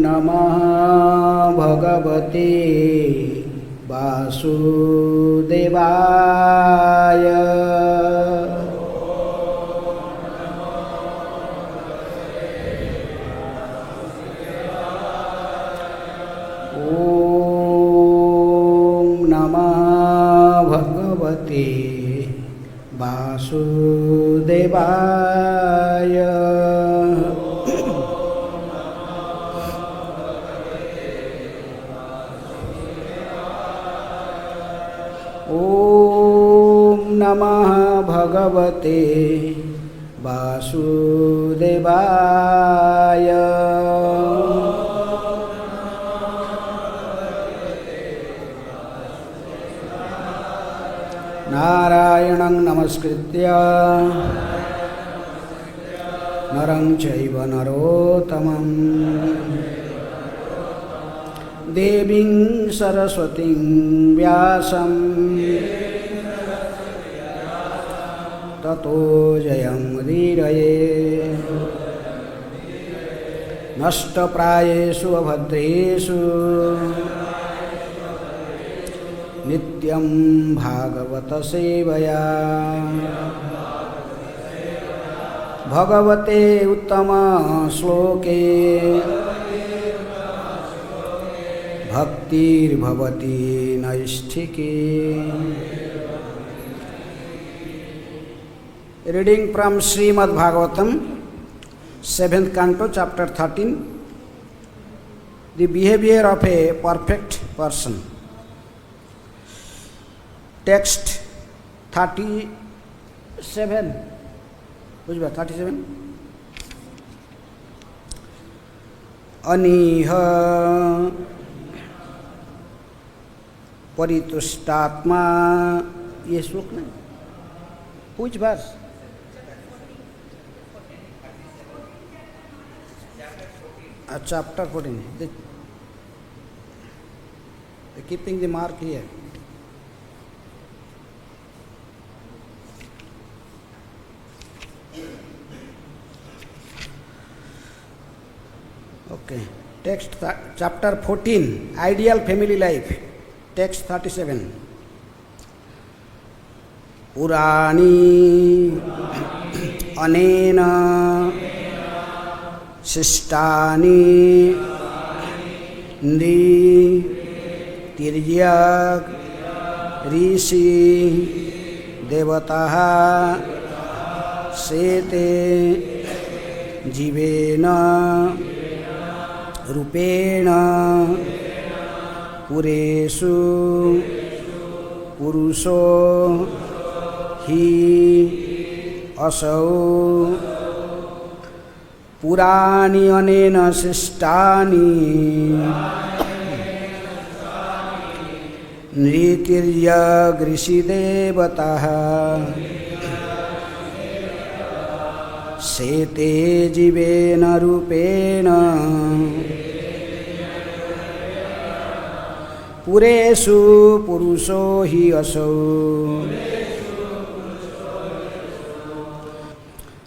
नमः भगवते वासुदेवाय। वासुदेवाय। ॐ नमः भगवते वासुदेवाय। नारायणं नमस्कृत्य नरं चैव नरोत्तमं देवीं सरस्वतीं व्यासं ततो जयमुदीरये। नष्टप्रायेषु अभद्रेषु नित्यं भागवत सेवया। भगवते उत्तम श्लोके भक्तिर्भवति नैष्ठिकी। Reading from Srimad Bhagavatam, 7th Canto, Chapter 13, The Behavior of a Perfect Person. Text 37. Which was 37? Aniha Paritushtatma. ये श्लोक नहीं, which verse? Chapter 14. They're keeping the mark here. Okay. Text chapter 14, Ideal Family Life. Text 37. Purani anena Sistani Ndi Tiryak Rishi Devataha Sete Jivena Rupena Pureshu Purusho Hi Asau Purani anena sistani Nritirya grishi devataha Sete jivena rupena Pureshu purusho hi asau.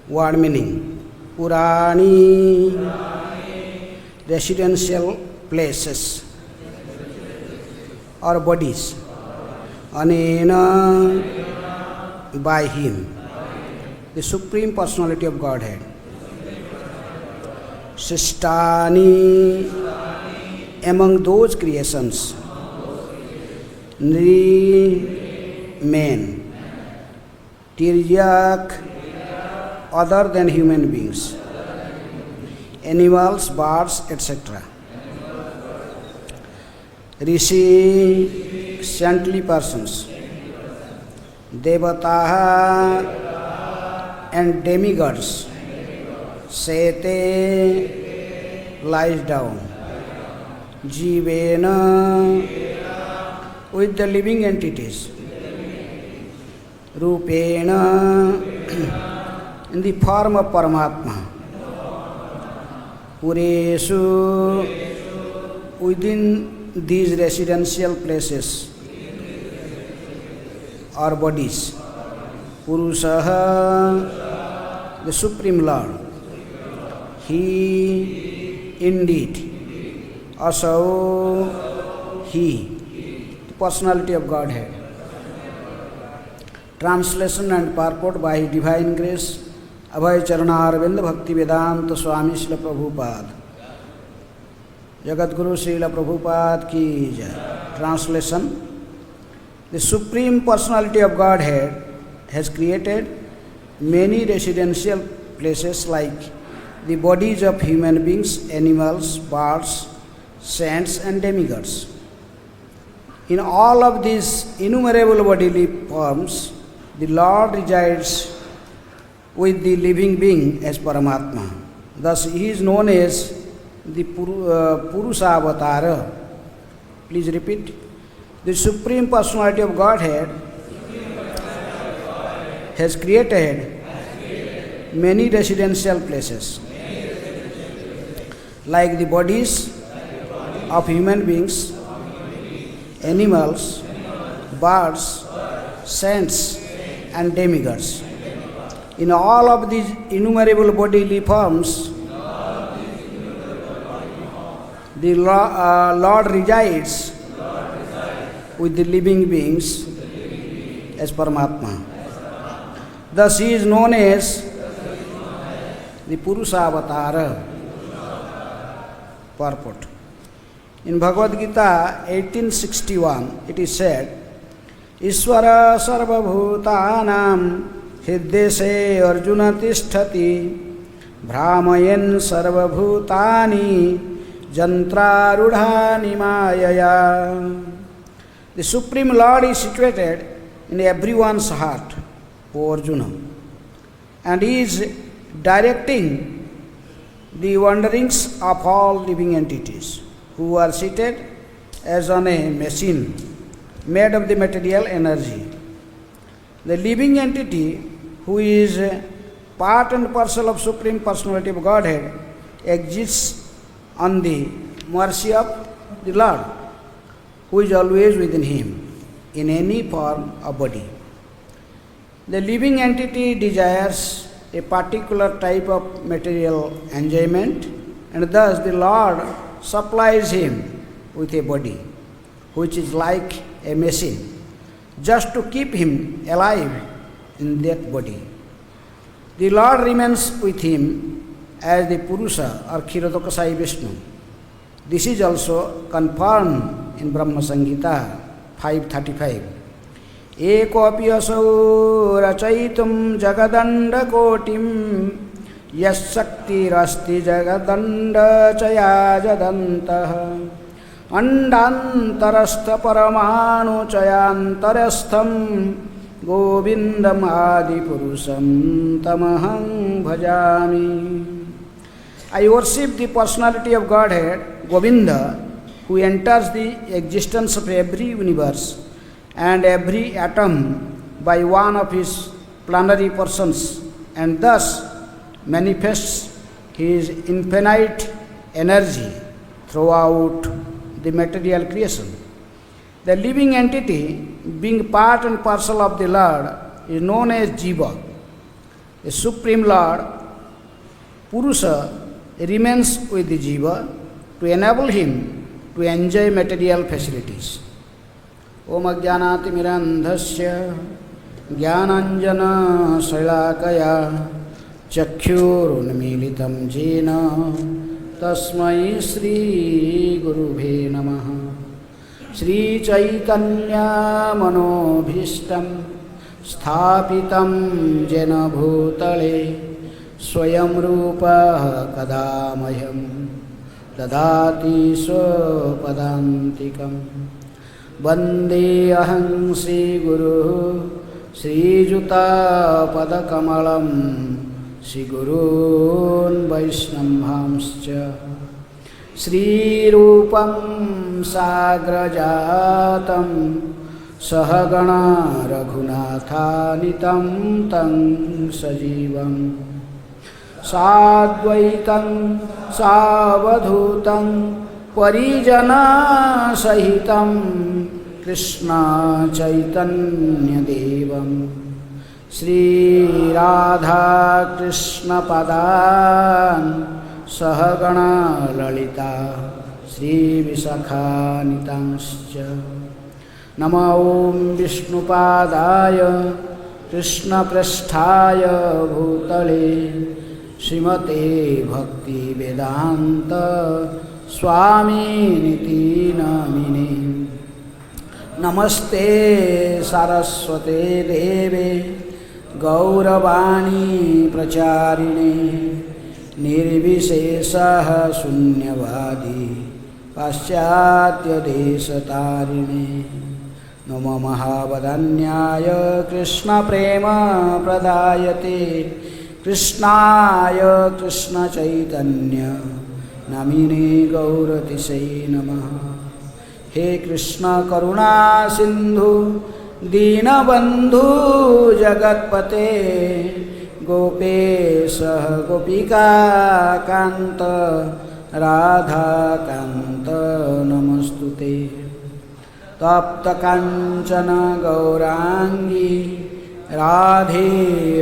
Word meaning. Purani, residential places or bodies. Anena, by him, the Supreme Personality of Godhead. Sistani, among those creations. Nri, men. Tiryak, other than human beings, animals, birds, etc. Rishi, saintly persons. Devataha and demigods. Sete, lies down. Jivena, with the living entities. Rupena, in the form of Paramatma. Pureshu, within these residential places or bodies. Purusaha, the Supreme Lord. He, indeed. Asau, He. The personality of Godhead. Translation and purport by His Divine Grace, Abhay Charanarvind Bhakti Vedanta Swami Srila Prabhupada. Jagat Guru Srila Prabhupada ki jai. Translation. The Supreme Personality of Godhead has created many residential places like the bodies of human beings, animals, birds, saints and demigods. In all of these innumerable bodily forms, the Lord resides with the living being as Paramatma. Thus He is known as the Purusha Avatara. Please repeat. The Supreme Personality of Godhead has created many residential places, like the bodies of human beings, animals, birds, saints and demigods. In all of these innumerable bodily forms, the Lord resides with the living beings as Paramatma. Thus He is known as the Purusha Avatara. Purport. In Bhagavad Gita 1861, it is said, Ishvara sarvabhutanam hiddese arjuna tisthati brahmayen sarvabhutani jantrarudhani mayaya. The Supreme Lord is situated in everyone's heart, O Arjuna, and He is directing the wanderings of all living entities who are seated as on a machine made of the material energy. The living entity who is part and parcel of Supreme Personality of Godhead exists on the mercy of the Lord, who is always within him in any form of body. The living entity desires a particular type of material enjoyment, and thus the Lord supplies him with a body, which is like a machine, just to keep him alive in that body. The Lord remains with him as the Purusha or Kshirodakashayi Vishnu. This is also confirmed in Brahma Samhita 5:35. Ekopi asau rachaitum jagadanda kotim yassakti rasti jagadanda chaya jadantah andantarastha paramanu chayantarastham govindam adi purusham tamaham bhajami. I worship the personality of Godhead, Govinda, who enters the existence of every universe and every atom by one of his plenary persons, and thus manifests his infinite energy throughout the material creation. The living entity, being part and parcel of the Lord, is known as Jiva. The Supreme Lord, Purusha, remains with the Jiva to enable him to enjoy material facilities. Om Ajnanati Mirandhasya Jnananjana Shalakaya Chakhyurunmilitam Jena Tasmai Sri Gurubhe Namaha. Sri Chaitanya Manobhishtam Sthapitam Jena Bhutale Swayam Rupa Kadamahyam Dadati Swapadantikam Vande Aham Sri Guru Sri Juta Padakamalam Sri Gurun Vaishnavamscha Sri Rupam Sagrajatam Sahagana Raghunathanitam Tang Sajivam Sadvaitam Savadhutam Parijana Sahitam Krishna Chaitanya Devam Sri Radha Krishna Padan सहगणा Lalita श्रीविशाखान्वितांश्च। नमो ॐ विष्णुपादाय कृष्णप्रेष्ठाय भूतले श्रीमते भक्तिवेदान्त स्वामिनिति नामिने। नमस्ते सारस्वते देवे गौरवाणी प्रचारिणे निर्विशेषः शून्यवादी पाश्चात्यदेशतारिणे। नमो महावदन्याय कृष्णप्रेमप्रदायते कृष्णाय कृष्णचैतन्य नामिने गौरतिशै नमः। हे कृष्ण करुणा सिंधु दीनबंधु जगत्पते गोपेश गोपिका कांत राधा कांत नमस्तुते। तप्त कांचन गौरांगी राधे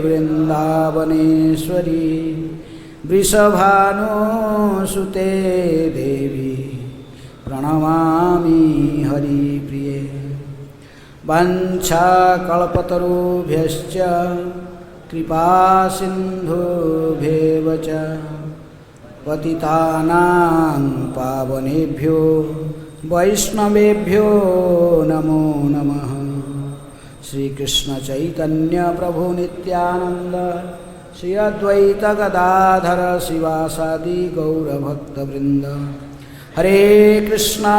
वृंदावनेश्वरी वृषभानुसुते देवी प्रणमामि हरिप्रिये। वाञ्छाकल्पतरुभ्यश्च कृपासिन्धुभ्येव च पतितानां पावनेभ्यो वैष्णवेभ्यो नमो नमः। श्री कृष्ण चैतन्य प्रभु नित्यानंद श्री अद्वैत गदाधर शिवासादि गौरभक्तवृंद। हरे कृष्णा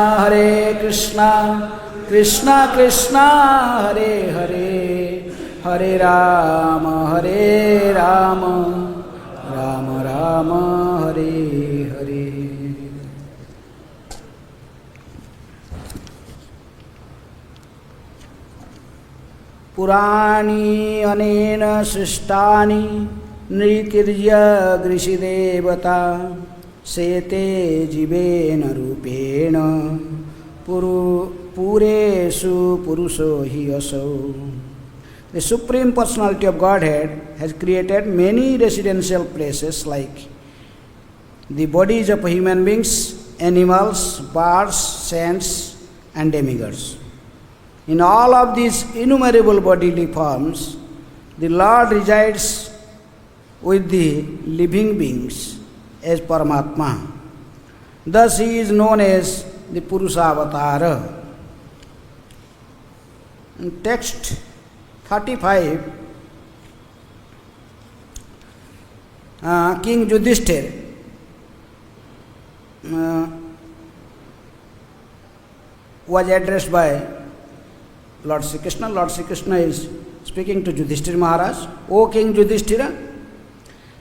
कृष्णा कृष्णा हरे हरे, हरे राम राम राम हरे हरे। पुराणी अनेन सृष्टानि नृतिर्यगृषिदेवता शेते जीवेन रूपेण पुरेषु पुरुषो हि असौ। The Supreme Personality of Godhead has created many residential places like the bodies of human beings, animals, birds, saints and demigods. In all of these innumerable bodily forms, the Lord resides with the living beings as Paramatma. Thus he is known as the Purushavatara. In text 35, King Yudhishthira was addressed by Lord Sri Krishna. Lord Sri Krishna is speaking to Yudhishthira Maharaj. O King Yudhishthira,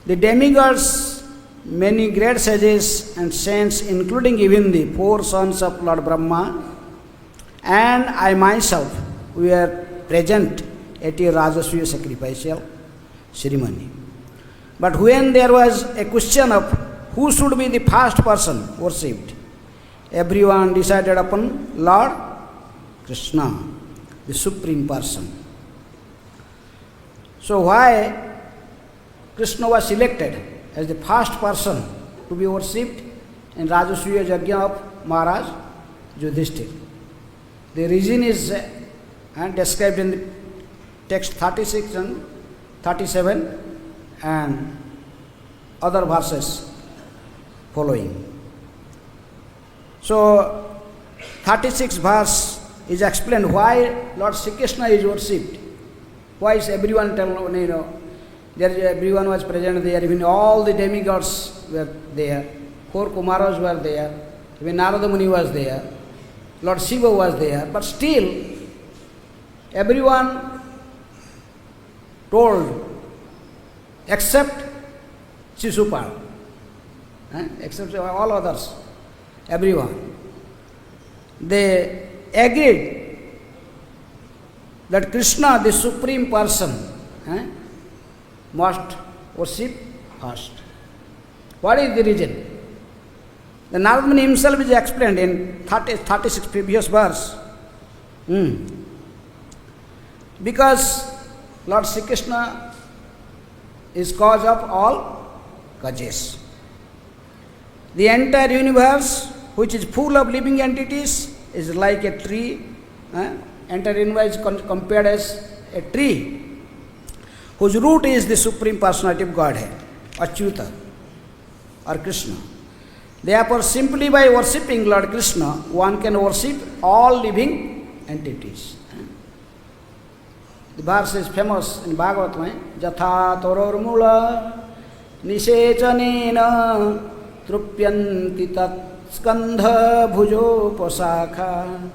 the demigods, many great sages and saints, including even the 4 sons of Lord Brahma, and I myself, we are present at a Rajasuya sacrificial ceremony. But when there was a question of who should be the first person worshipped, everyone decided upon Lord Krishna, the Supreme Person. So why Krishna was selected as the first person to be worshipped in Rajasuya Yajna of Maharaj Yudhishthira? The reason is described in the text 36 and 37 and other verses following. So 36 verse is explained why Lord Sri Krishna is worshipped. Why is everyone everyone was present there, even all the demigods were there, 4 Kumaras were there, even Narada Muni was there, Lord Shiva was there, but still everyone told except Shishupal, except all others, everyone. They agreed that Krishna, the Supreme Person, must worship first. What is the reason? The Narada Muni himself is explained in 36 previous verse. Because Lord Sri Krishna is cause of all causes. The entire universe, which is full of living entities, is like a tree. Entire universe is compared as a tree, whose root is the Supreme Personality of Godhead, Achyuta or Krishna. Therefore, simply by worshipping Lord Krishna, one can worship all living entities. The verse is famous in Bhagavatam, Jatha Torormula Nisechanena Trupyanti Tat Skandha Bhujopasakha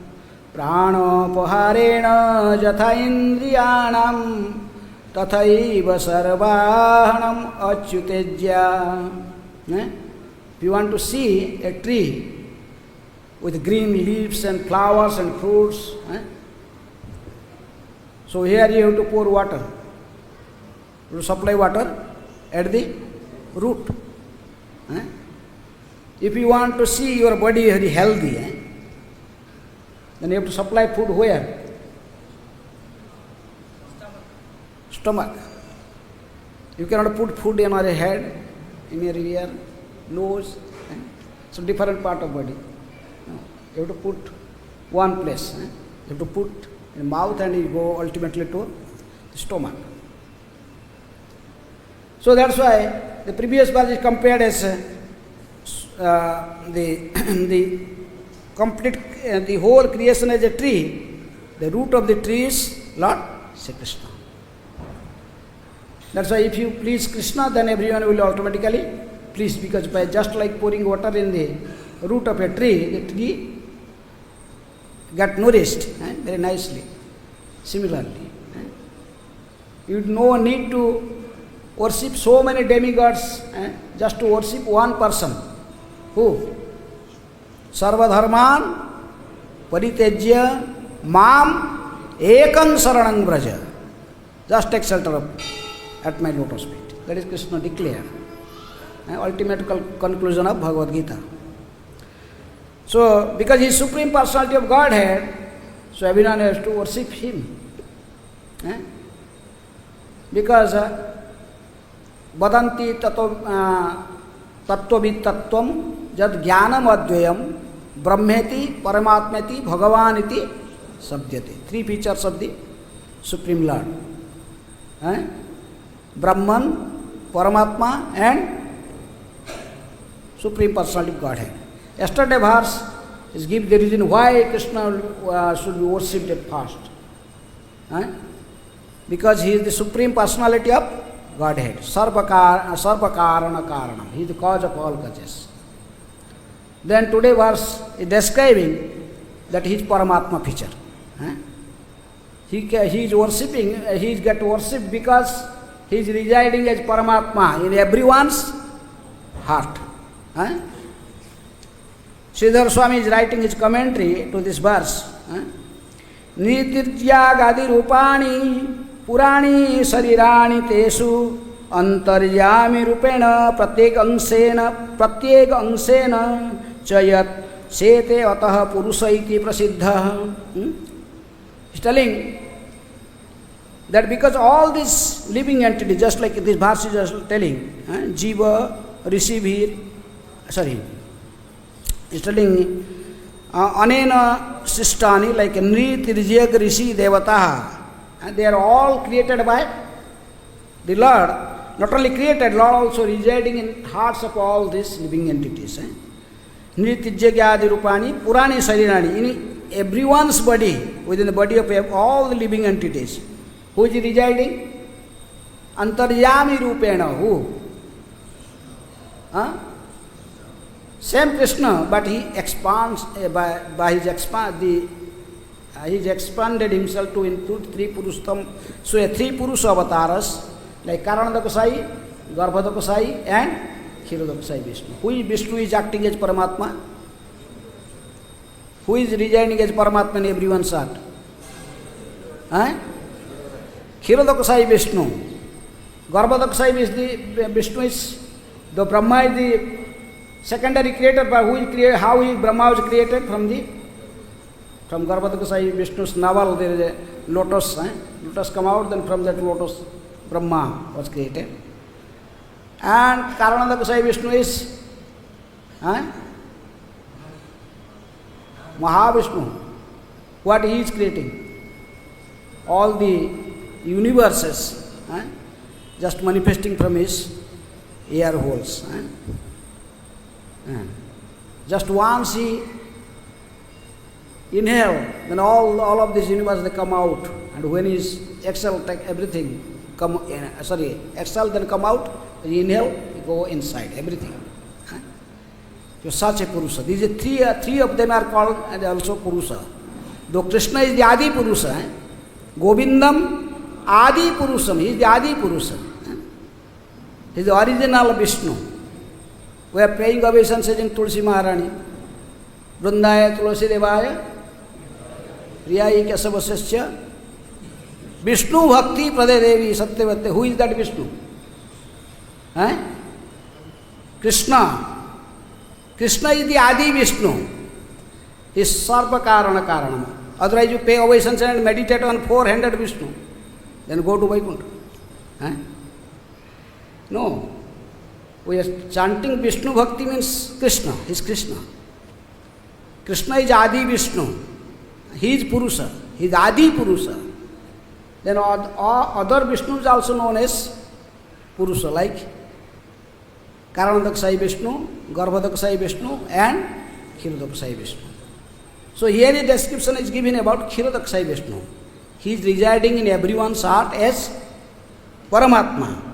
Pranopaharena Jatha Indriyanam Tathaiva Sarvahanam Achyutejya. If you want to see a tree with green leaves and flowers and fruits, so here you have to pour water, to supply water at the root. If you want to see your body very healthy, then you have to supply food where? Stomach. You cannot put food in your head, in your ear, nose, so different part of body. You have to put one place. You have to put in mouth and you go ultimately to the stomach. So that's why the previous verse is compared as the complete, the whole creation as a tree. The root of the tree is Lord Sri Krishna. That's why if you please Krishna, then everyone will automatically please, because by just like pouring water in the root of a tree, the tree got nourished very nicely. Similarly, you no need to worship so many demigods just to worship one person. Who? Sarva dharman paritejya mam ekam saranam braja. Just take shelter at my lotus feet. That is Krishna declared. Ultimate conclusion of Bhagavad Gita. So, because he is Supreme Personality of Godhead, so everyone has to worship him. Because vadanti tattvavid tattvam jad jnanam advayam brahmeti paramatmeti bhagavaniti sabdyate. Three features of the Supreme Lord. Brahman, Paramatma and Supreme Personality of Godhead. Yesterday verse is give the reason why Krishna should be worshipped at first. Because he is the Supreme Personality of Godhead. Sarva karana karanam. He is the cause of all causes. Then today verse is describing that he is Paramatma feature. He is worshipping, he is get worshipped because he is residing as Paramatma in everyone's heart. Sridhar Swami is writing his commentary to this verse. Nitirjagadi rupani purani sarirani tesu antaryami rupena pratyek angsena chayat sete atah purusaiti prasiddha. He is telling that because all these living entities, just like this verse is just telling, Jiva, Rishi, he's telling Anena Sistani, like Nri, Tirjyak, Rishi, Devataha, and they are all created by the Lord. Not only created, Lord also residing in hearts of all these living entities. Nri, Tirjyak, Adi Rupani, Purani, Sarirani, in everyone's body, within the body of all the living entities. Who is residing? Antaryami Rupena. Who? Same Krishna, but he expands by his he's expanded himself to include three Purustam. So three Purusha avatars like Karanadakasai, Garbhadakasai and Kshirodakasai Vishnu. Who is Vishnu is acting as Paramatma? Who is residing as Paramatma in everyone's heart? Kshirodakasai Vishnu. Garbhadakasai is the Vishnu is the Brahma is the secondary creator, by who is created, how is Brahma was created from Garbhadakasai Vishnu's navel there is a lotus. Lotus come out, then from that lotus Brahma was created. And Karanadakasai Vishnu is Mahavishnu, what he is creating? All the universes, just manifesting from his air holes. Just once he inhale, then all of this universe they come out, and when he exhale, take everything exhale then come out, then inhale, you go inside everything. You're such a Purusha. These three of them are called and also Purusha. Though Krishna is the Adi Purusha, Govindam Adi Purusham, he is the Adi Purusha. He is the original Vishnu. We are praying obeisances in Tulsi Maharani. Vrindaya Tulasi Devaya, Riyayi Kesavasasya, Vishnu Bhakti Prade Devi Satyavate. Who is that Vishnu? Krishna. Krishna is the Adi Vishnu. He is Sarva Karana Karanam. Otherwise you pay obeisance and meditate on four-handed Vishnu. Then go to Vaikuntha. No. We are chanting Vishnu Bhakti means Krishna. He is Krishna. Krishna is Adi Vishnu. He is Purusha. He is Adi Purusha. Then other Vishnus also known as Purusha, like Karanadaksai Vishnu, Garbhadaksai Vishnu and Kshiradaksai Vishnu. So here the description is given about Kshiradaksai Vishnu. He is residing in everyone's heart as Paramatma.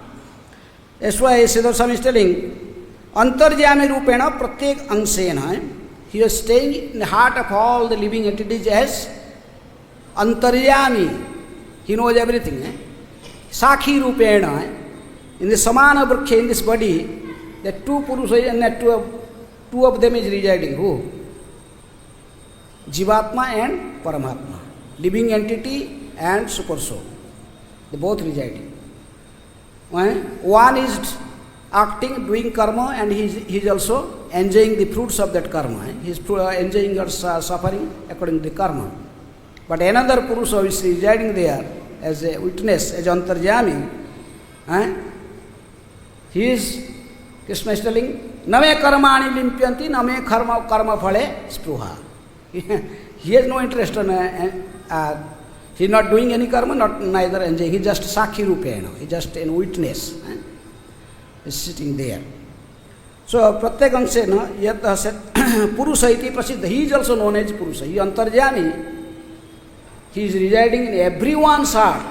That's why Siddhar Swami is telling, Antarjami Rupena Pratyek Angsena. He is staying in the heart of all the living entities as Antarjami. He knows everything. Sakhi Rupena. In the Samana Vrksha, in this body, the two Purusha and two of them is residing. Who? Jivatma and Paramatma. Living entity and super soul. They both residing. One is acting, doing karma, and he is also enjoying the fruits of that karma. He is enjoying or suffering according to the karma. But another Purusha is residing there as a witness, as Antarjami. He is, Krishna is telling, Name karmani limpyanti, name karma phale spruha. He has no interest in, he is not doing any karma, neither enjoying. He is just Sakhi Rupena. He is just a witness. He is sitting there. So, Pratyekangsena, yat said, Purusha iti prasiddha. He is also known as Purusha. He is Antarjami. He is residing in everyone's heart.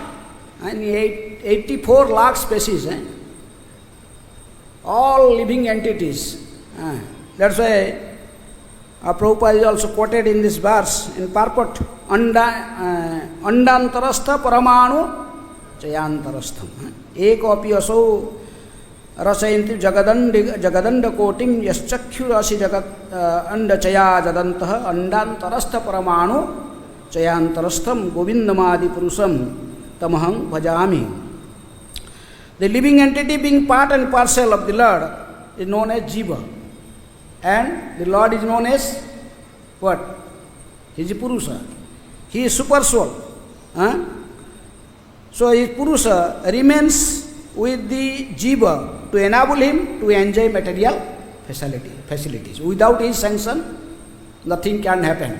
In 84 lakh species. All living entities. That's why Prabhupada is also quoted in this verse, in purport, Andantarastha Paramanu Chayantarastham. Ekopi aso rasayanti jagadanda kotim yaschakhu rasi jagat anda chaya jadantaha andantarastha Paramanu Chayantarastham Govindamadi Purusam Tamaham Bhajami. The living entity being part and parcel of the Lord is known as Jiva. And the Lord is known as what? He is Purusha. He is super soul. So his Purusha remains with the Jiva to enable him to enjoy material facilities. Without his sanction, nothing can happen.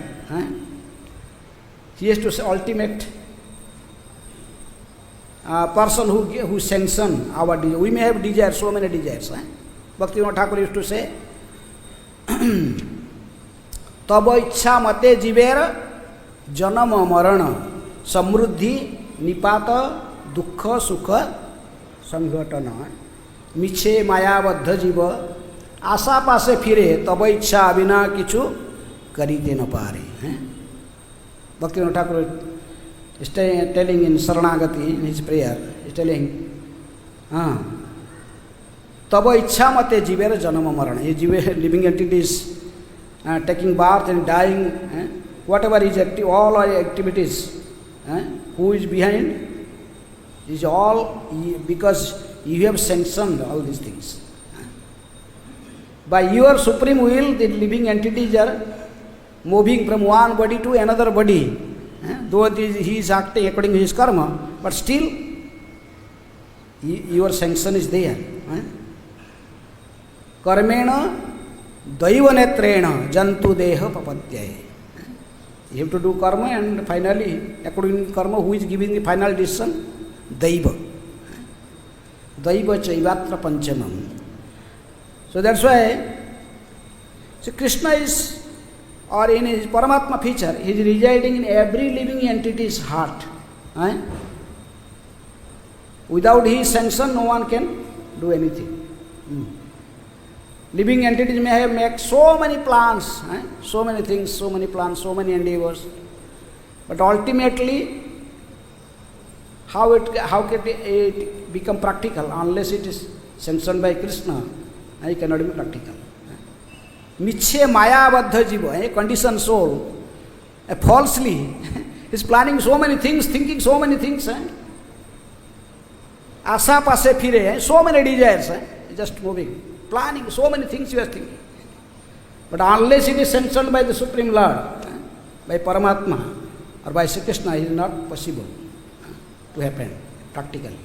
He is the ultimate person who sanction our desire. We may have desires, so many desires. Bhaktivinoda Thakur used to say, Taba ichha mate jivera janama marana samruddhi nipata dukkha sukha sanghatana miche mayabadha jiva asa pase phire taba ichha abina kichu karite na pare. Bhaktivinoda Thakur is telling in Saranagati, in his prayer, he is telling, Taba ichha mate jivera janama marana. He living entities taking birth and dying, whatever is active, all our activities, who is behind? Is all because you have sanctioned all these things. By your supreme will, the living entities are moving from one body to another body. Though he is acting according to his karma, but still your sanction is there. Karmena Daiva netrena jantu deha papatyaye. You have to do karma, and finally, according to karma, who is giving the final decision? Daiva. Daiva chaivatra panchamam. So that's why, so Krishna is, or in his Paramatma feature, he is residing in every living entity's heart. Without his sanction, no one can do anything. Living entities may have made so many plans, so many things, so many plans, so many endeavors, but ultimately, how can it become practical unless it is sanctioned by Krishna? It cannot be practical. Michhe maya baddha jiva, a conditioned soul, falsely is planning so many things, thinking so many things. Asa pase phire, so many desires, just moving. Planning so many things you are thinking. But unless it is sanctioned by the Supreme Lord, by Paramatma or by Sri Krishna, it is not possible to happen practically.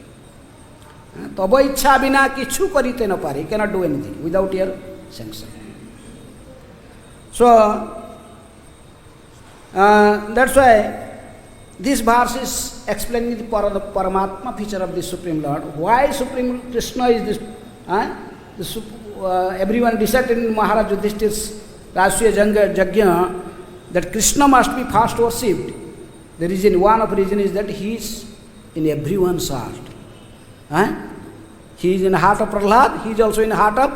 Taba ichha bina kichu karite na pare. He cannot do anything without your sanction. So, that's why this verse is explaining the Paramatma feature of the Supreme Lord. Why Supreme Krishna is this? Everyone decided in Maharaj Yudhishthir's Rashtriya Jagya that Krishna must be first worshipped. The reason, one of the reasons is that he is in everyone's heart. He is in the heart of Prahlad, he is also in the heart of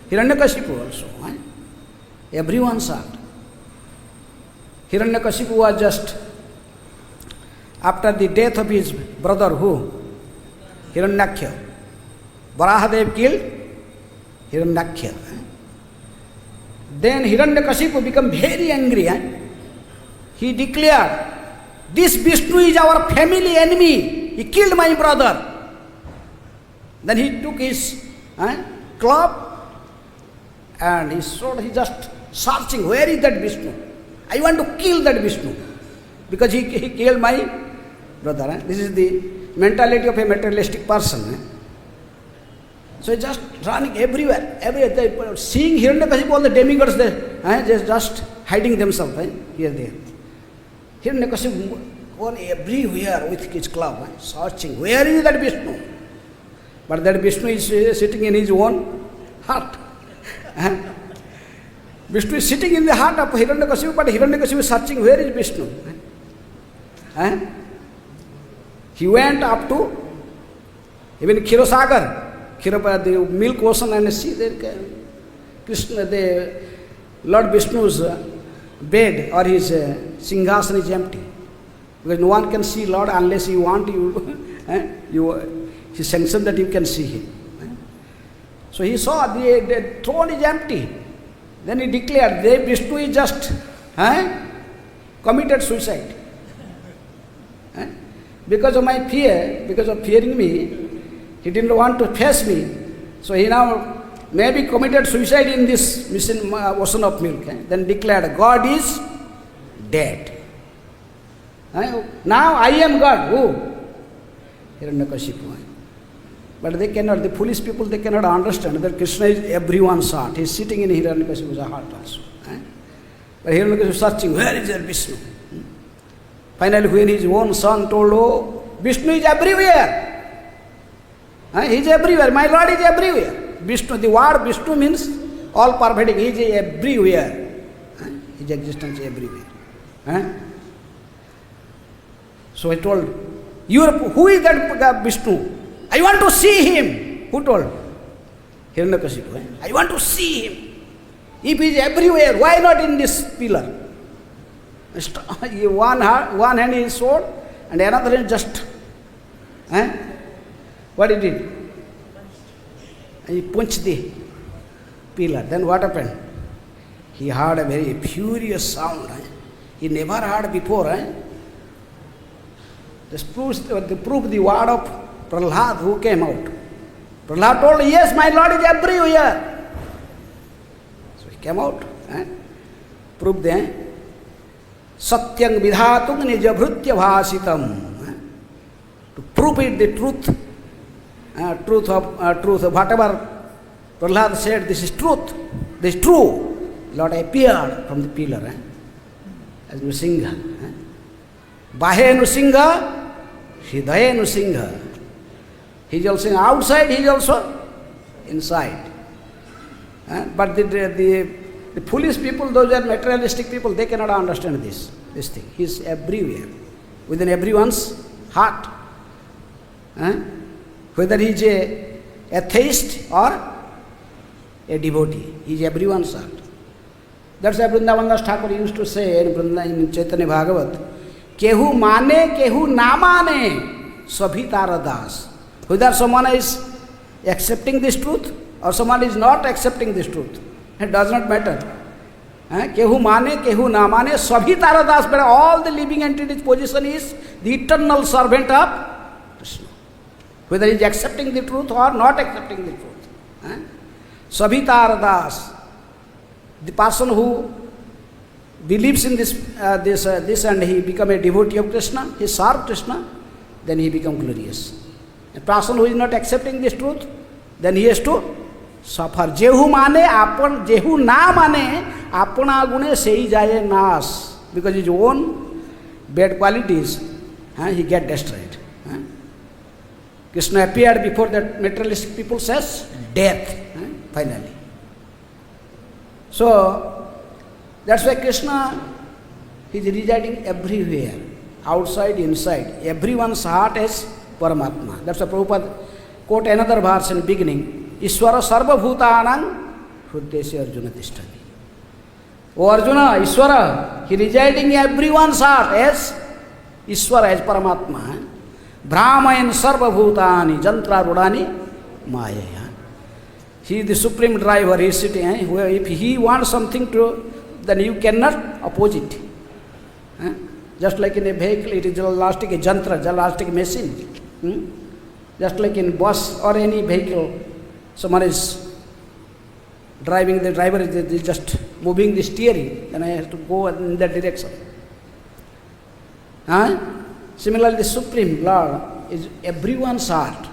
Hiranyakashipu also. Everyone's heart. Hiranyakashipu was just after the death of his brother, who? Hiranyaksha. Varahadev killed Hiranyaksha. Then Hiranyakashipu became very angry. He declared, this Vishnu is our family enemy. He killed my brother. Then he took his club and his sword. He just searching, where is that Vishnu? I want to kill that Vishnu because he killed my brother. This is the mentality of a materialistic person. So he's just running everywhere. Seeing Hiranyakashipu, all the demigods there, they're just hiding themselves here there. Hiranyakashipu gone everywhere with his club, searching, where is that Vishnu? But that Vishnu is sitting in his own heart. Vishnu is sitting in the heart of Hiranyakashipu, but Hiranyakashipu is searching, where is Vishnu? He went up to even Khirosagar, the milk ocean, and see there Krishna, the Lord Vishnu's bed or his Singhasan is empty. Because no one can see Lord unless you want, he sanctioned that you can see him. So he saw the throne is empty. Then he declared, Vishnu is just committed suicide. Because of my fear, because of fearing me, he didn't want to face me. So he now maybe committed suicide in this ocean of milk. Then declared, God is dead. Now I am God. Who? Hiranyakashipu. But they cannot, the foolish people, they cannot understand that Krishna is everyone's heart. He is sitting in Hiranyakashipu's heart also. But Hiranyakashipu is searching, where is there Vishnu? Finally, when his own son told, oh, Vishnu is everywhere. He is everywhere. My Lord is everywhere. Vishnu, the word Vishnu means all pervading. He is everywhere. His existence is everywhere. So I told, who is that Vishnu? I want to see him. Who told? Hiranyakashipu. I want to see him. If he is everywhere, why not in this pillar? One hand is sword and another hand just. What he did? He punched the pillar. Then what happened? He heard a very furious sound. He never heard before. This proves the word of Prahlad who came out. Prahlad told, yes, my Lord is everywhere. So he came out. Proved the Satyang vidhatung nijabhrutya bhasitam. To prove it, the truth of whatever Prahlad said, this is truth, this is true. Lord appeared from the pillar as Nrsimha. Bahe Nrsimha, Hridaye Nrsimha. He is also outside, he is also inside. But the foolish people, those are materialistic people, they cannot understand this thing. He is everywhere, within everyone's heart. Whether he is a atheist or a devotee, he is everyone's heart. That's why Vrindavan Das Thakur used to say in Chaitanya Bhagavat, Kehu mane, kehu na mane, sabhi tara das. Whether someone is accepting this truth or someone is not accepting this truth, it does not matter. Kehu mane, kehu na mane, sabhi tara das, but all the living entities' position is the eternal servant of Krishna. Whether he is accepting the truth or not accepting the truth. Sabhi tara das. The person who believes in this and he become a devotee of Krishna, he serves Krishna, then he become glorious. A person who is not accepting this truth, then he has to suffer. Jehu mane apan, jehu na mane apana gune sei jaye nas. Because his own bad qualities, he get destroyed. Krishna appeared before that materialistic people says death, finally. So, that's why Krishna is residing everywhere, outside, inside. Everyone's heart is Paramatma. That's why Prabhupada quote another verse in the beginning, Ishvara sarva bhutanang hruddesya Arjuna tishtati. O Arjuna, Ishvara, he residing in everyone's heart as Ishvara, as Paramatma. Brahmayan sarva bhutani jantra rudani mayaya. He is the supreme driver, he is sitting. If he wants something to, then you cannot oppose it. Just like in a vehicle, it is elastic, a jantra, elastic machine. Just like in bus or any vehicle, someone is driving, the driver is just moving the steering, and I have to go in that direction. Similarly, the Supreme Lord is everyone's heart.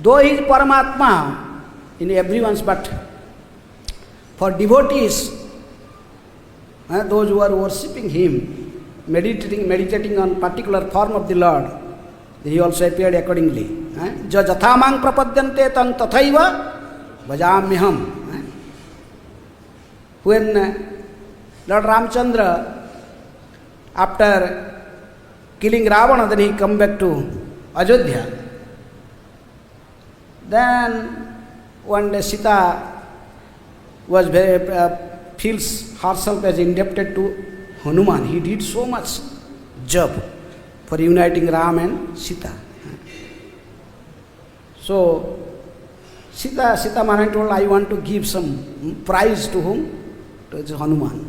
Though he is Paramatma, in everyone's, but for devotees, those who are worshipping him, meditating on particular form of the Lord, he also appeared accordingly. Ja jathamang prapadyante tang tathaiva bhajamyaham. When Lord Ramchandra, after killing Ravana, then he come back to Ajodhya. Then one day Sita was feels herself as indebted to Hanuman. He did so much job for uniting Ram and Sita. So Sita Maharani told, I want to give some prize to whom? To Hanuman.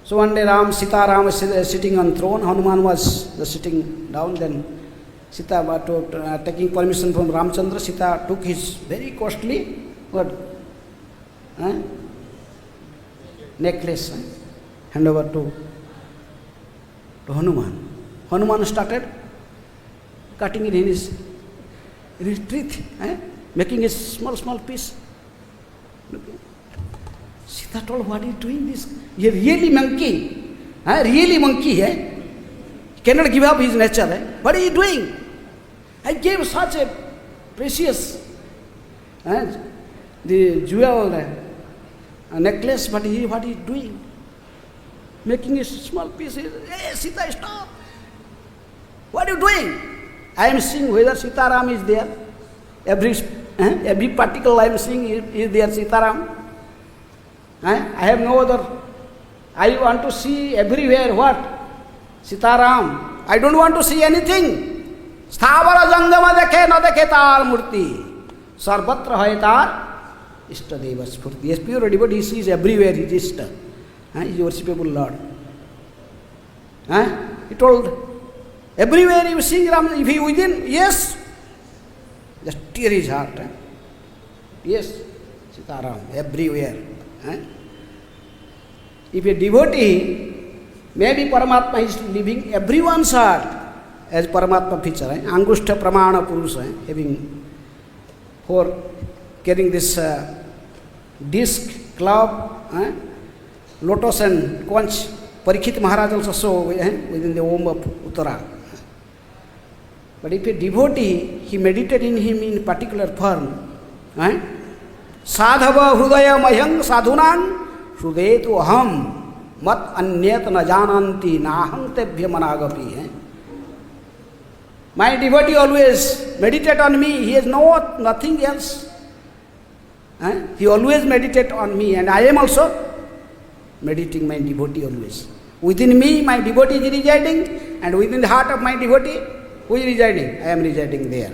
So one day Sita Ram was sitting on throne, Hanuman was sitting down, then Sita, taking permission from Ramchandra, Sita took his very costly necklace, hand over to Hanuman. Hanuman started cutting it in his teeth, making a small piece. Sita told, what are you doing this? You're really monkey. Really monkey. He cannot give up his nature. What are you doing? I gave such a precious the jewel necklace, but what is doing? Making a small piece. Hey, Sita, stop! What are you doing? I am seeing whether Sitaram is there. Every particle I am seeing is there Sitaram. I have no other. I want to see everywhere what? Sitaram. I don't want to see anything. Sthavara jangama dekhe na dekhe tar murti. Sarvatra hai tar ishtadeva spurti. Yes, pure devotee, he sees everywhere his Ishta. He is worshipable Lord. He told, everywhere you sing Ram, if he within, yes, just tear his heart. Yes, Sitaram, everywhere. If a devotee, maybe Paramatma is living everyone's heart as Paramatma feature. Angushta Pramana Purusa, having for carrying this disc, club, lotus and conch. Parikshit Maharaj also saw within the womb of Uttara. But if a devotee, he meditated in him in particular form, Sadhava Hrudaya Mayang Sadhunan Shrudetu Aham Mat Anyat Na Jananti Naham Tebhya Managapi. My devotee always meditate on me, he has nothing else. He always meditate on me, and I am also meditating my devotee always. Within me, my devotee is residing, and within the heart of my devotee, who is residing? I am residing there.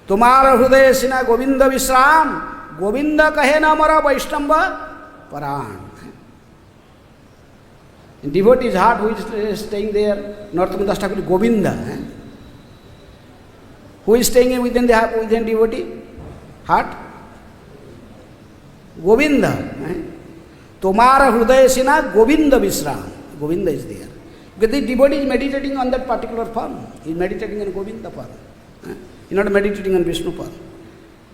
Tumara Hrudaya Sina Govinda Visram, Govinda Kahe Namara Vaishnava Paran. In devotee's heart, who is staying there? Narottam Das Thakur, Govinda. Who is staying within devotee? Heart? Govinda. Tomara Hrudaya Sina Govinda Visram. Govinda is there. Because the devotee is meditating on that particular form. He is meditating on Govinda form. He is not meditating on Vishnu form.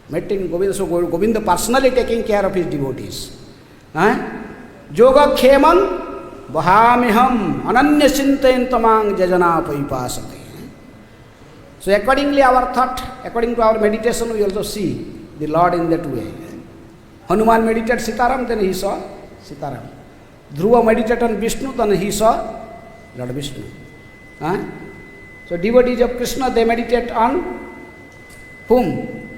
Meditating on Govinda. So Govinda personally taking care of his devotees. Yoga Kheman Bahamiham Ananya Sintayantamang Jajana Paipasate. So accordingly our thought, according to our meditation, we also see the Lord in that way. Hanuman meditated Sitaram, then he saw Sitaram. Dhruva meditated on Vishnu, then he saw Lord Vishnu. So devotees of Krishna, they meditate on whom?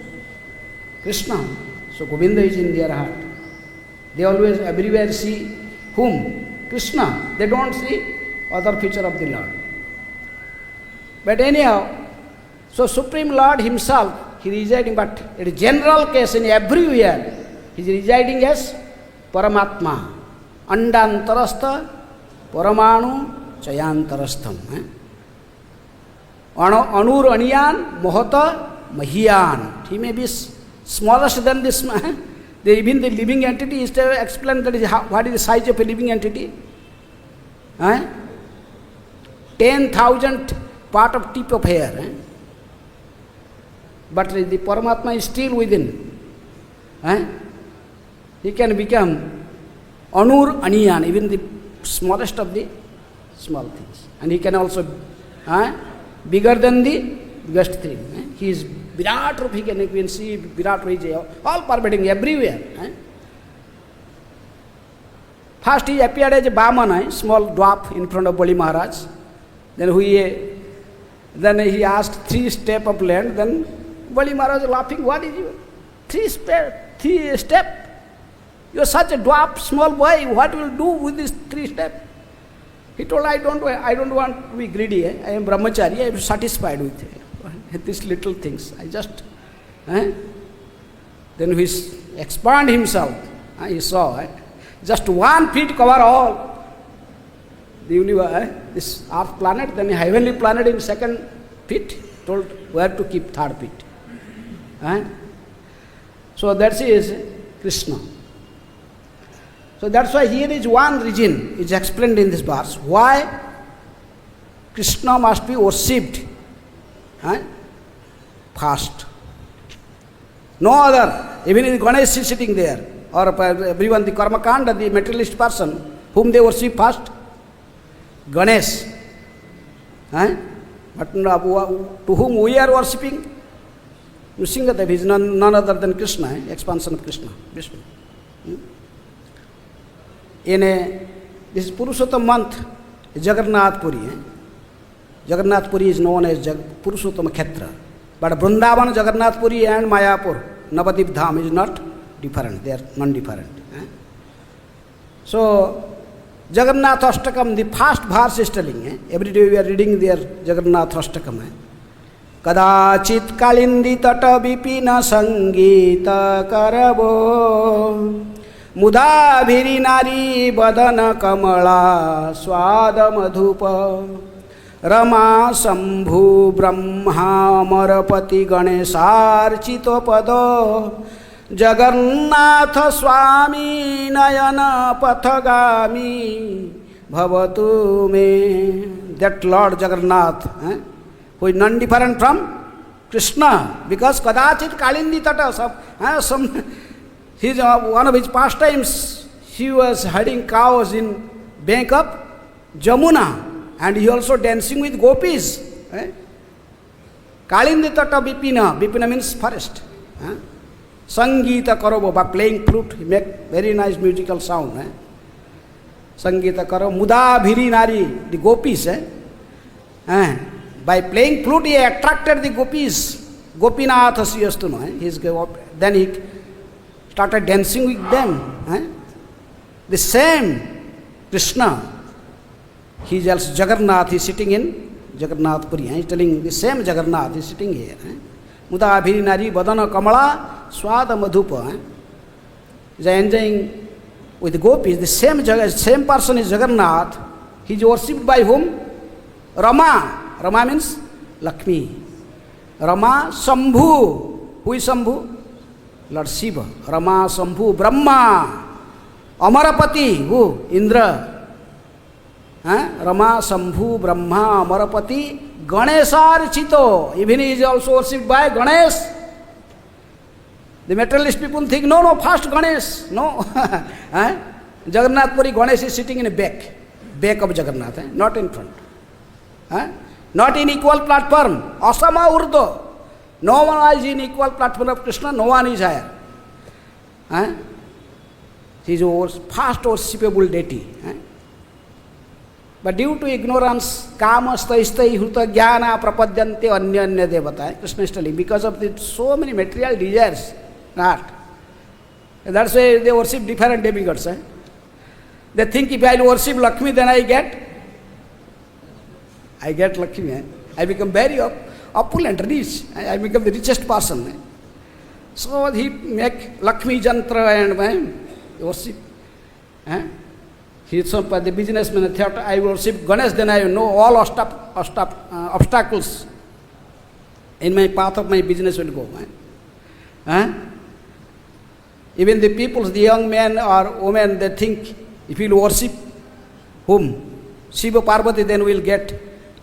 Krishna. So Govinda is in their heart. They always, everywhere see whom? Krishna. They don't see other feature of the Lord. But anyhow, so Supreme Lord himself, he residing, but in a general case, in everywhere, he is residing as Paramatma. Andantarastha, Paramanu, Chayantarastham. Anur Aniyan, Mohata, Mahiyan. He may be smallest than this man. Even the living entity is to explain that is what is the size of a living entity. 10,000 part of tip of hair. But the Paramatma is still within. He can become Anur Aniyan, even the smallest of the small things. And he can also bigger than the biggest thing. He is Virat Rup, he can see Virat Rup, all pervading everywhere. First he appeared as a Bhaman, small dwarf in front of Bali Maharaj. Then he asked 3 steps of land. Then Bali Maharaj laughing, what is you? 3 steps? You are such a dwarf, small boy, what will do with these 3 steps? He told, I don't want to be greedy. I am brahmachari, I am satisfied with these little things. I just... Then he expand himself. He saw, just 1 feet cover all the universe, this earth planet, then a heavenly planet in 2nd feet, told where to keep 3rd feet. So that is Krishna. So that's why here is one reason is explained in this verse, why Krishna must be worshipped first. No other, even if Ganesh is sitting there, or everyone, the Karma Kanda, the materialist person, whom they worship first? Ganesh. But to whom we are worshipping? Nrsingadev is none other than Krishna, expansion of Krishna, Vishnu. This Purushottam month, Jagannath Puri. Jagannath Puri is known as Purushottam Khetra. But Vrindavan, Jagannath Puri and Mayapur, Navadip Dham is not different, they are non-different. So, Jagannath Ashtakam, the first verse is telling, every day we are reading their Jagannath Ashtakam. Kadachit kalindi tata vipina sangita karabo Muda bhiri nari badana kamala swada madhupa Rama Sambhu Brahma Marapati Ganeshar Pado Jagannatha Swami Nayana Pathagami Bhavatu Me. That Lord Jagannath, who is non-different from Krishna, because Kadachit Kalindi Tata, one of his pastimes, he was herding cows in bank of Jamuna, and he also dancing with gopis. Kalindi Tata Bipina, Bipina means forest. Sangeeta Karobo, by playing flute, he make very nice musical sound. Sangeeta Karo, Muda Bhiri Nari, the gopis. By playing flute, he attracted the gopis. Gopinath Siyastuna. Then he started dancing with them. The same Krishna, he is also Jagannath, he is sitting in Jagannath Puri. He is telling the same Jagannath, he is sitting here. Muda Bhiri Nari, Badana Kamala, Swada Madhupa. He is enjoying with the gopis. The same person is Jagannath. He is worshipped by whom? Rama. Rama means Lakshmi. Rama Sambhu. Who is Sambhu? Lord Shiva. Rama Sambhu. Brahma. Amarapati. Who? Indra. Rama Sambhu. Brahma. Amarapati. Ganesha Chito. Even he is also worshipped by Ganesh. The materialist people think, no, first Ganesh. No. Jagannath Puri, Ganesh is sitting in a back of Jagannath, not in front. Not in equal platform. Asama Urdo. No one is in equal platform of Krishna, no one is higher. He is a fast worshipable deity. But due to ignorance, kama staistai huta jnana prapadyante anya devata, Krishna is telling, because of the so many material desires, not. That's why they worship different demigods. They think if I worship Lakshmi, then I get Lakshmi. I become very opulent, rich. I become the richest person. So he make Lakshmi Jantra and worship. He is the businessman thought, I worship Ganesh, then I know all obstacles in my path of my business will go. Even the people, the young men or women, they think if you worship whom? Shiva Parvati, then we'll get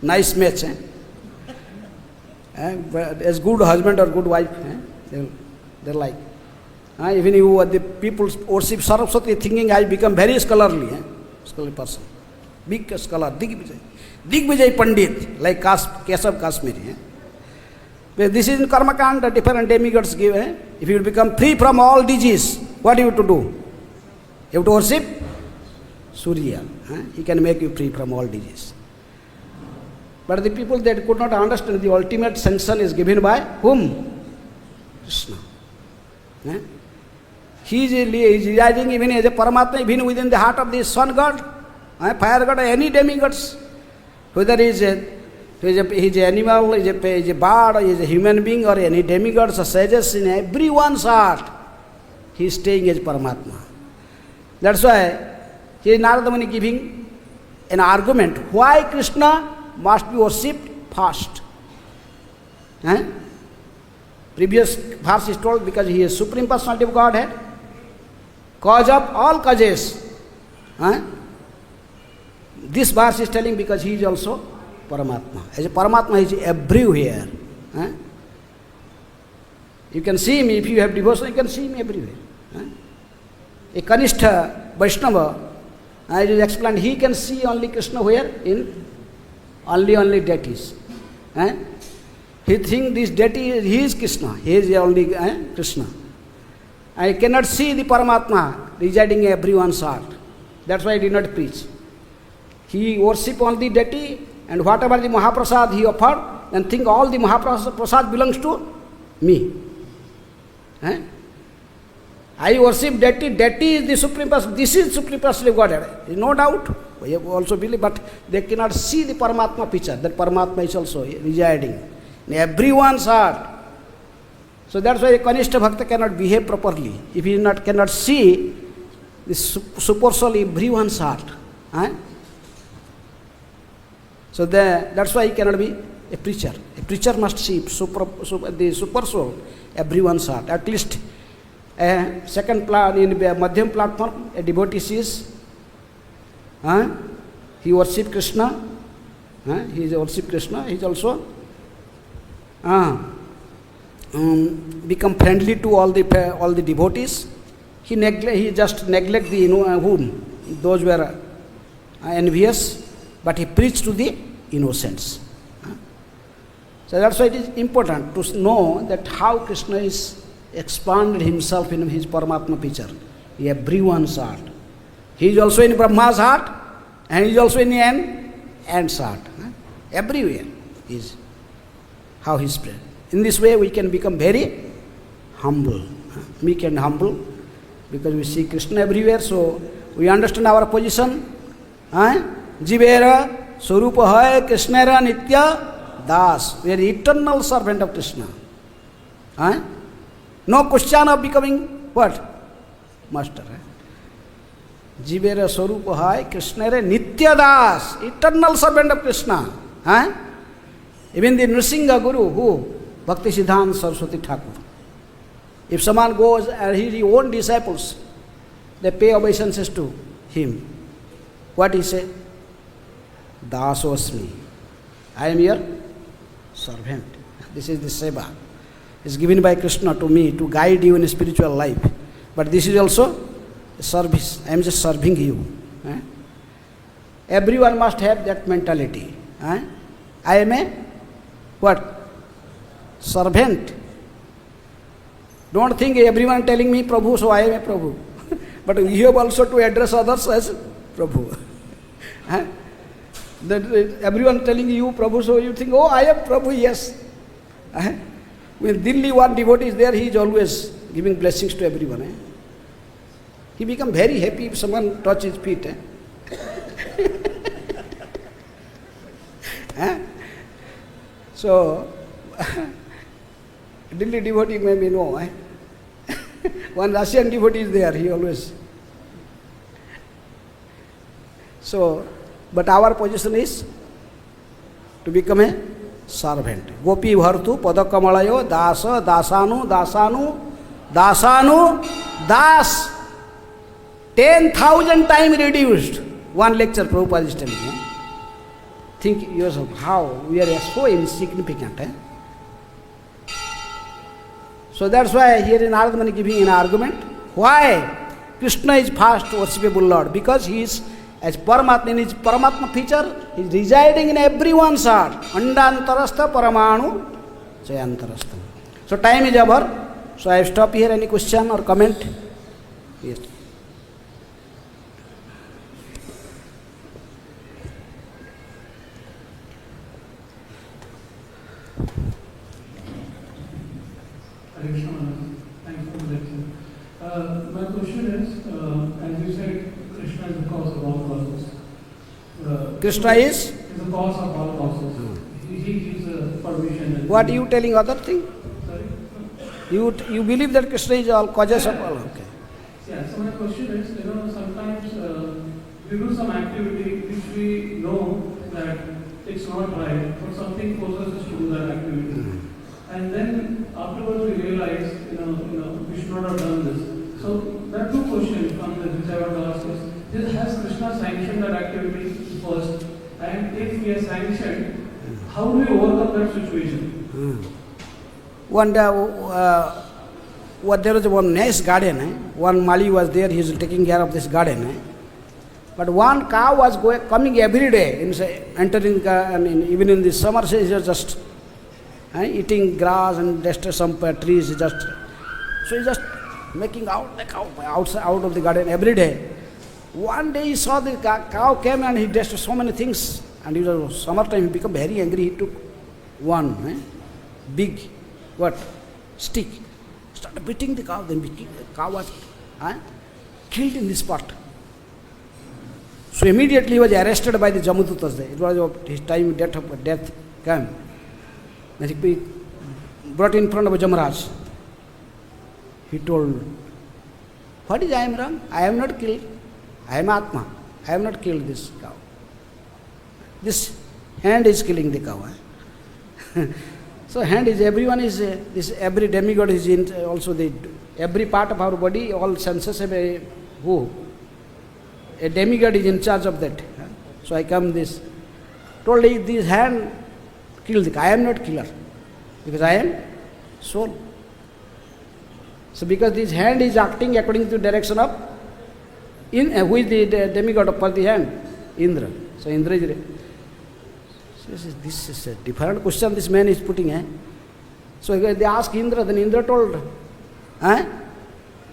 nice match. As good husband or good wife, they're like. Even you, the people worship Saraswati, thinking I become very scholarly person. Big scholar, Digvijay Pandit, like Kesav Kashmiri. This is in Karma Kanda, different demigods give. If you become free from all disease, what do you have to do? You have to worship Surya. He can make you free from all disease. But the people that could not understand, the ultimate sanction is given by whom? Krishna. He is residing even as a Paramatma, even within the heart of the sun god, fire god, or any demigods. Whether he is an animal, he is a bird, or he is a human being, or any demigods or sages, in everyone's heart, he is staying as Paramatma. That's why he is Narada Muni giving an argument why Krishna must be worshipped first. Previous verse is told because he is Supreme Personality of Godhead, cause of all causes. This verse is telling because he is also Paramatma. As a Paramatma, he is everywhere. You can see him, if you have devotion, you can see him everywhere. A Kanistha Vaishnava, it is explained, he can see only Krishna where? In only deities. He thinks this deity, he is Krishna, he is only Krishna. I cannot see the Paramatma residing in everyone's heart. That's why he did not preach. He worshipped only deity, and whatever the Mahaprasad he offered, and think all the Mahaprasad belongs to me. I worship deity, deity is the Supreme Person, this is Supreme Person of Godhead. No doubt, we have also believe, but they cannot see the Paramatma picture, that Paramatma is also residing in everyone's heart. So that's why a Kanishta Bhakta cannot behave properly, if he cannot see the super soul in everyone's heart. So that's why he cannot be a preacher. A preacher must see the super soul, everyone's heart. At least a second plan in a Madhyam platform, a devotee sees, he worships Krishna, he is also become friendly to all the devotees. He just neglect the whom those were envious, but he preached to the innocents. So that's why it is important to know that how Krishna is expanded himself in his Paramatma picture, everyone's heart. He is also in Brahma's heart, and he is also in the ant's heart. Everywhere is how he spread. In this way we can become very humble, meek and humble, because we see Krishna everywhere, so we understand our position. Jivera Swarupa hai Krishnera Nitya Das. We are the eternal servant of Krishna. No question of becoming what? Master. Jivera Swarupa hai Krishnera Nitya Das. Eternal servant of Krishna. Even the Nrsimha Guru, who? Bhakti Siddhanta Saraswati Thakur. If someone goes and his own disciples, they pay obeisances to him. What he said? Dasosmi. I am your servant. This is the seva. It's given by Krishna to me to guide you in spiritual life. But this is also a service. I am just serving you. Everyone must have that mentality. I am a what? Servant. Don't think everyone telling me Prabhu, so I am a Prabhu. But you have also to address others as Prabhu. That everyone telling you Prabhu, so you think, oh, I am Prabhu, yes. When Delhi one devotee is there, he is always giving blessings to everyone. He becomes very happy if someone touches his feet. So, Delhi devotee maybe no. One Russian devotee is there, he always. So, but our position is to become a servant. Gopi bhartu padakamalayo dasa dasanu dasanu dasanu das. 10,000 times reduced. One lecture Prabhupada is telling me. Think yourself how we are so insignificant. So that's why here in Narada giving an argument. Why Krishna is fast worshipable Lord? Because he is as Paramatma, in his Paramatma feature, he is residing in everyone's heart. Andantarastha paramanu chayantarastha. So time is over. So I stop here. Any question or comment? Yes. Thanks for the lecture. My question is, as you said, Krishna is the cause of all causes. Krishna is the cause of all causes. He gives permission. What you telling other thing? Sorry? You believe that Krishna is all causes of all? Okay. Yeah, so my question is, sometimes we do some activity which we know that it's not right, but something forces us to do that activity. And then afterwards we realize, we should not have done this. So there are two questions from the which I want to ask is, has Krishna sanctioned that activity first? And if he has sanctioned, how do we overcome that situation? One day, there was one nice garden. One Mali was there, he was taking care of this garden. But one cow was coming every day, entering, even in the summer, he was just eating grass and just some trees. So he just making out the cow out of the garden every day. One day he saw the cow came and he destroyed so many things. And it was summertime, he became very angry. He took one big stick, started beating the cow. Then the cow was killed in the spot. So immediately he was arrested by the Jamadutas. It was his time death came. Then he brought in front of Jamaraj. He told, what is I am wrong? I have not killed. I am Atma. I have not killed this cow. This hand is killing the cow. So hand is, everyone is, every demigod is in, also every part of our body, all senses have a demigod is in charge of that. So I come told this hand killed the cow. I am not killer, because I am soul. So because this hand is acting according to direction of, who is the demigod for the hand? Indra. So Indra is... This is a different question this man is putting. So they asked Indra, then Indra told,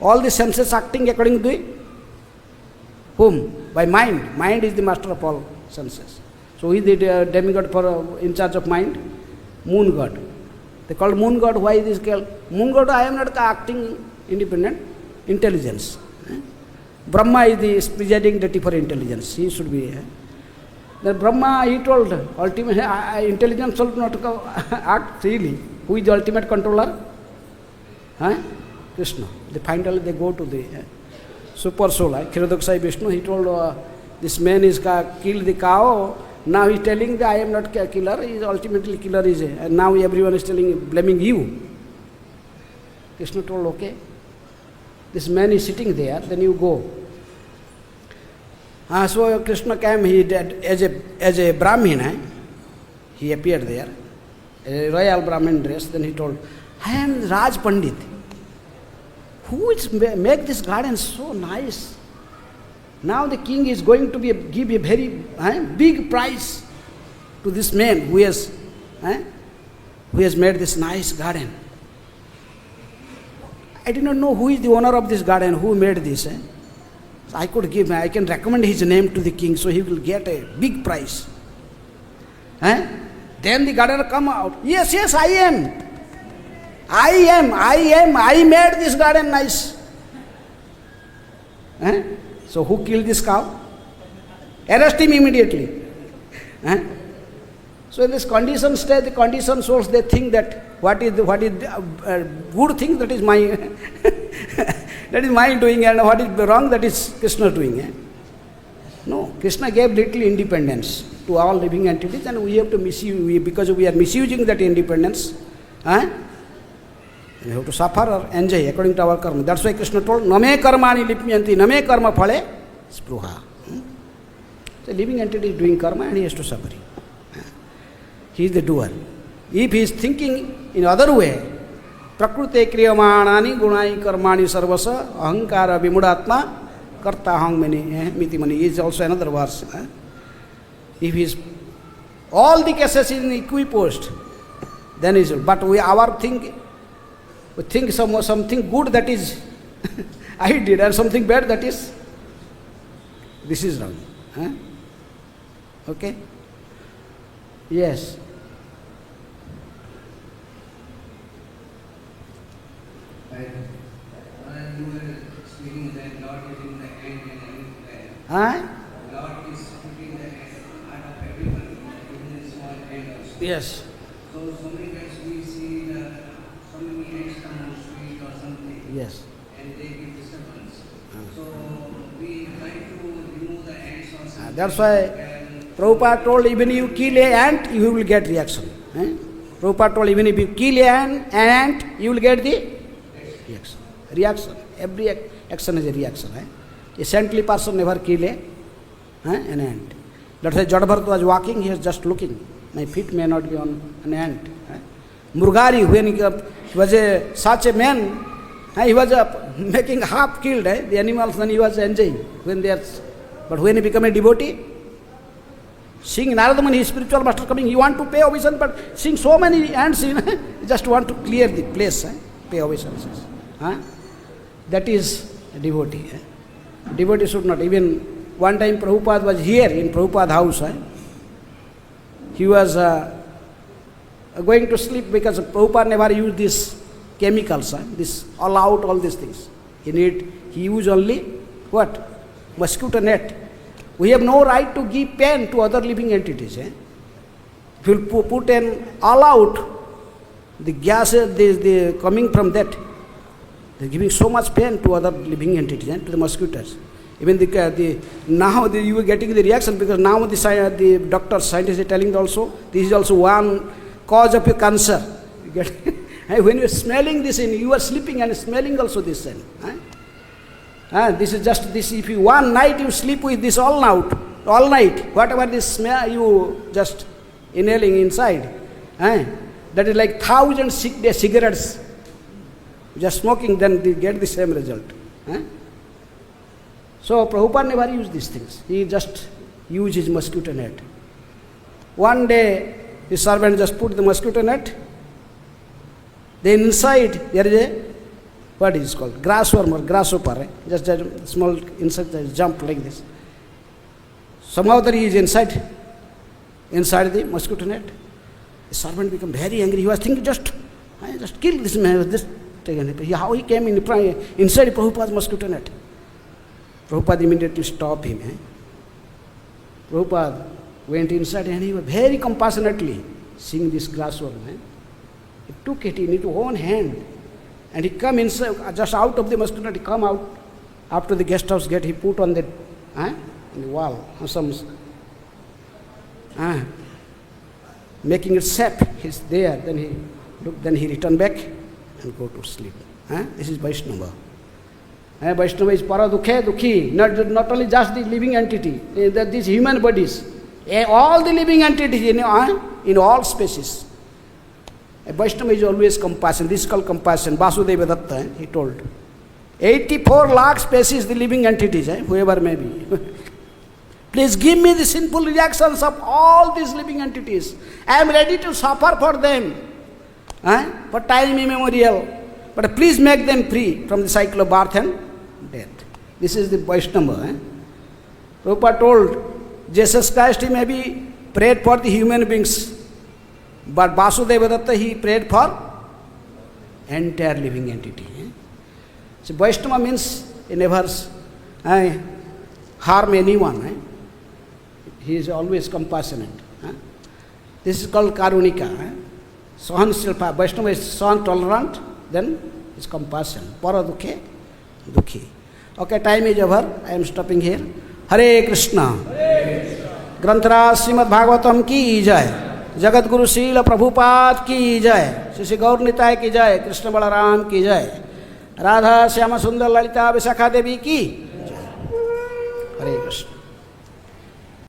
all the senses acting according to whom? By mind. Mind is the master of all senses. So who is the demigod for in charge of mind? Moon god. They called moon god. Why this called? Moon god, I am not acting independent. Intelligence. Brahma is the presiding deity for intelligence. He should be. Then Brahma, he told, ultimate intelligence should not act freely. Who is the ultimate controller? Krishna. Finally they go to the super soul. Kshirodaksai Vishnu, he told, this man is killed the cow. Now he is telling that I am not a killer. He is ultimately killer. And now everyone is blaming you. Krishna told, okay. This man is sitting there, then you go. So Krishna came, he did as a Brahmin, he appeared there, a royal Brahmin dress. Then he told, I am Raj Pandit. Who is make this garden so nice? Now the king is going to give a very big prize to this man who has made this nice garden. I do not know who is the owner of this garden, who made this. So I can recommend his name to the king, so he will get a big prize. Then the gardener come out. Yes, I am. I made this garden nice. So who killed this cow? Arrest him immediately. So in this condition state, the condition souls, they think that what is good thing, that is my that is my doing, and what is wrong, that is Krishna doing. No, Krishna gave little independence to all living entities, and we have to misuse, because we are misusing that independence. We have to suffer or enjoy according to our karma. That's why Krishna told, Name karmani lipyanti, name karma phale spruha. So living entity is doing karma and he has to suffer. He is the doer. If he is thinking in other way, prakrute kriyamanani gunai karmani sarvasa ahankara vimudatma karta aham miti mani is also another verse. If he is all the cases in equipost, then is, but we think something good, that is I did, and something bad, that is this is wrong. Okay? Yes. You were speaking that Lord is in the hand and everywhere. Lord is putting the heart of everyone, even the small hand also. Yes. So many times we see so many ants come on the street or something. Yes. And they give disturbance. So we try to remove the ants or something. That's why Prabhupada told, even if you kill an ant, you will get reaction. Prabhupada told, even if you kill an ant, you will get the reaction. Every action is a reaction. A saintly person never kill an ant. That's why Jadabharata was walking, he was just looking. My feet may not be on an ant. Murgari, when he was such a man, he was making half killed the animals, then he was enjoying. But when he became a devotee, seeing Narada Muni, his spiritual master coming, he want to pay obeisance, but seeing so many ants, he just want to clear the place, pay obeisances. That is a devotee. Devotee should not. Even one time Prabhupada was here in Prabhupada house. He was going to sleep because Prabhupada never used these chemicals, this all out, all these things. He used only what? Mosquito net. We have no right to give pain to other living entities. If you put an all out, the gases the coming from that, they are giving so much pain to other living entities, to the mosquitoes. Even now you are getting the reaction, because now the doctors, scientists are telling also, this is also one cause of your cancer. When you are smelling this, you are sleeping and smelling also this. This is just this. If you one night you sleep with this all night, whatever this smell you just inhaling inside, That is like 1,000 cigarettes. Just smoking, then they get the same result. So Prabhupada never used these things. He just used his mosquito net. One day, his servant just put the mosquito net. Then inside there is a, what is called, grassworm or grasshopper. Just a small insect that jump like this. Somehow there he is inside the mosquito net. The servant became very angry. He was thinking, just kill this man with this. How he came inside Prabhupada's mosquito net. Prabhupada immediately stopped him. Prabhupada went inside and he was very compassionately seeing this grassworm. He took it in his own hand and he come inside, just out of the mosquito net, he come out after the guest house gate, he put on the wall, making it safe. He's there, then he returned back and go to sleep. This is Vaishnava. Vaishnava is para dukhi, not only just the living entity, these human bodies, all the living entities in all species. Vaishnava is always compassion. This is called compassion. Vasudeva Datta, he told. 84 lakh species, the living entities, whoever may be. Please give me the sinful reactions of all these living entities. I am ready to suffer for them, for time immemorial. But please make them free from the cycle of birth and death. This is the Vaishnava. Prabhupada told, Jesus Christ, he may be prayed for the human beings, but Vasudeva Datta, he prayed for entire living entity. So Vaishnava means he never harm anyone. He is always compassionate. This is called Karunika. Sahanshilpa. Vaishnava is Sahan, tolerant, then is compassion. Para dukhe, dukhi. Okay, time is over. I am stopping here. Hare Krishna. ग्रंथराज Shrimad Bhagavatam की जय, जगत गुरु शील प्रभुपाद की जय, श्री गौर निताय की जय, कृष्ण बलराम की जय, राधा श्याम सुंदर ललिता विशाखा देवी की जय। हरे कृष्ण।